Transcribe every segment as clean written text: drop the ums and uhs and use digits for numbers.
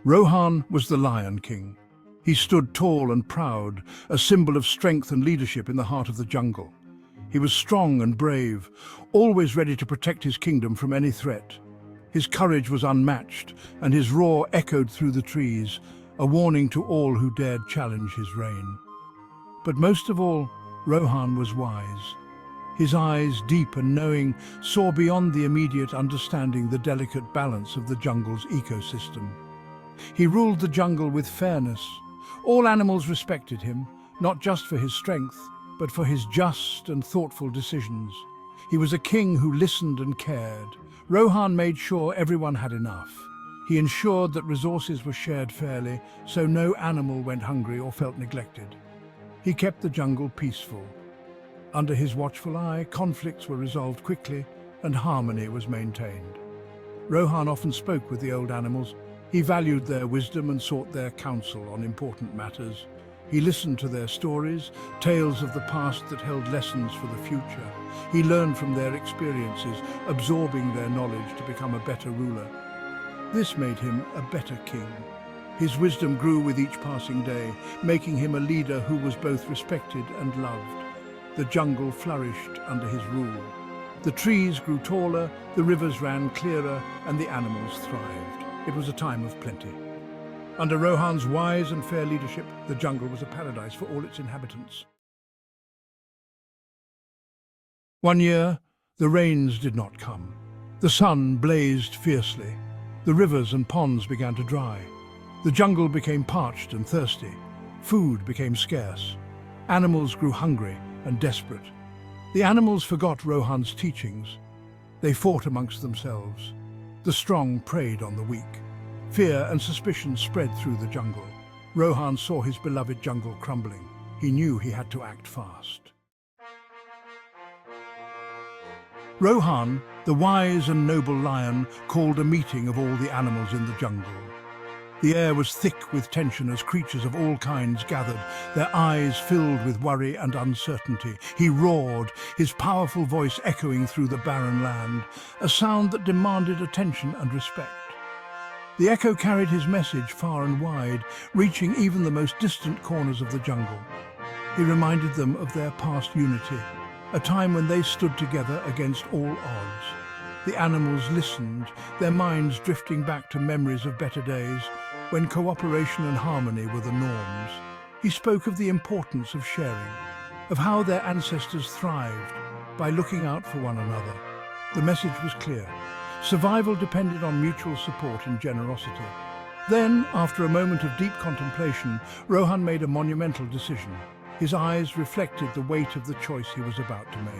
Rohan was the Lion King. He stood tall and proud, a symbol of strength and leadership in the heart of the jungle. He was strong and brave, always ready to protect his kingdom from any threat. His courage was unmatched, and his roar echoed through the trees, a warning to all who dared challenge his reign. But most of all, Rohan was wise. His eyes, deep and knowing, saw beyond the immediate understanding the delicate balance of the jungle's ecosystem. He ruled the jungle with fairness. All animals respected him, not just for his strength, but for his just and thoughtful decisions. He was a king who listened and cared. Rohan made sure everyone had enough. He ensured that resources were shared fairly, so no animal went hungry or felt neglected. He kept the jungle peaceful. Under his watchful eye, conflicts were resolved quickly and harmony was maintained. Rohan often spoke with the old animals. He valued their wisdom and sought their counsel on important matters. He listened to their stories, tales of the past that held lessons for the future. He learned from their experiences, absorbing their knowledge to become a better ruler. This made him a better king. His wisdom grew with each passing day, making him a leader who was both respected and loved. The jungle flourished under his rule. The trees grew taller, the rivers ran clearer, and the animals thrived. It was a time of plenty. Under Rohan's wise and fair leadership, the jungle was a paradise for all its inhabitants. One year, the rains did not come. The sun blazed fiercely. The rivers and ponds began to dry. The jungle became parched and thirsty. Food became scarce. Animals grew hungry and desperate. The animals forgot Rohan's teachings. They fought amongst themselves. The strong preyed on the weak. Fear and suspicion spread through the jungle. Rohan saw his beloved jungle crumbling. He knew he had to act fast. Rohan, the wise and noble lion, called a meeting of all the animals in the jungle. The air was thick with tension as creatures of all kinds gathered, their eyes filled with worry and uncertainty. He roared, his powerful voice echoing through the barren land, a sound that demanded attention and respect. The echo carried his message far and wide, reaching even the most distant corners of the jungle. He reminded them of their past unity, a time when they stood together against all odds. The animals listened, their minds drifting back to memories of better days, when cooperation and harmony were the norms. He spoke of the importance of sharing, of how their ancestors thrived by looking out for one another. The message was clear. Survival depended on mutual support and generosity. Then, after a moment of deep contemplation, Rohan made a monumental decision. His eyes reflected the weight of the choice he was about to make.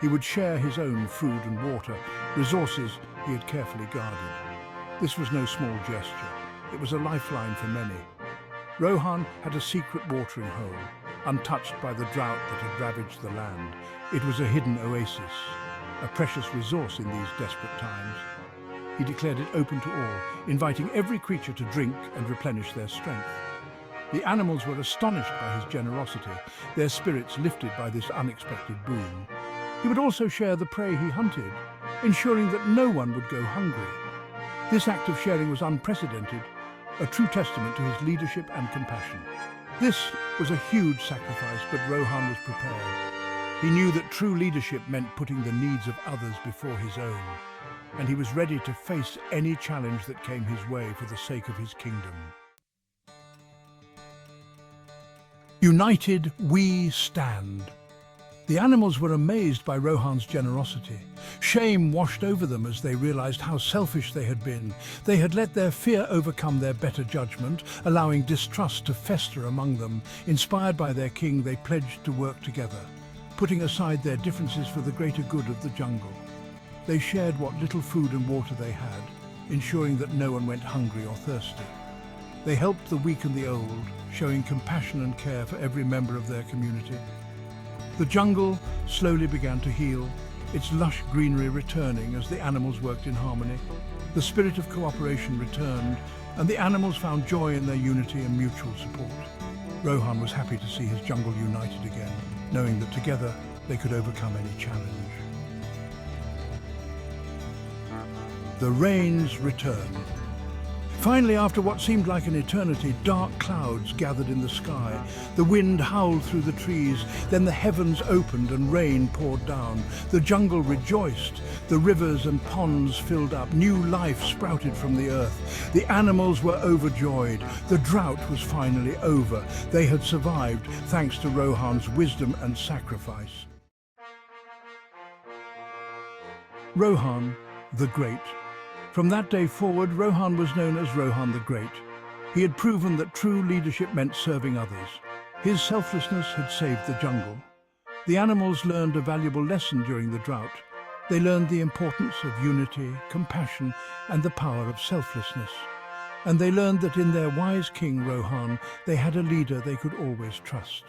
He would share his own food and water, resources he had carefully guarded. This was no small gesture. It was a lifeline for many. Rohan had a secret watering hole, untouched by the drought that had ravaged the land. It was a hidden oasis, a precious resource in these desperate times. He declared it open to all, inviting every creature to drink and replenish their strength. The animals were astonished by his generosity, their spirits lifted by this unexpected boon. He would also share the prey he hunted, ensuring that no one would go hungry. This act of sharing was unprecedented, a true testament to his leadership and compassion. This was a huge sacrifice, but Rohan was prepared. He knew that true leadership meant putting the needs of others before his own, and he was ready to face any challenge that came his way for the sake of his kingdom. United, we stand. The animals were amazed by Rohan's generosity. Shame washed over them as they realized how selfish they had been. They had let their fear overcome their better judgment, allowing distrust to fester among them. Inspired by their king, they pledged to work together, putting aside their differences for the greater good of the jungle. They shared what little food and water they had, ensuring that no one went hungry or thirsty. They helped the weak and the old, showing compassion and care for every member of their community. The jungle slowly began to heal, its lush greenery returning as the animals worked in harmony. The spirit of cooperation returned, and the animals found joy in their unity and mutual support. Rohan was happy to see his jungle united again, knowing that together they could overcome any challenge. The rains returned. Finally, after what seemed like an eternity, dark clouds gathered in the sky. The wind howled through the trees, then the heavens opened and rain poured down. The jungle rejoiced. The rivers and ponds filled up. New life sprouted from the earth. The animals were overjoyed. The drought was finally over. They had survived thanks to Rohan's wisdom and sacrifice. Rohan the Great. From that day forward, Rohan was known as Rohan the Great. He had proven that true leadership meant serving others. His selflessness had saved the jungle. The animals learned a valuable lesson during the drought. They learned the importance of unity, compassion, and the power of selflessness. And they learned that in their wise king, Rohan, they had a leader they could always trust.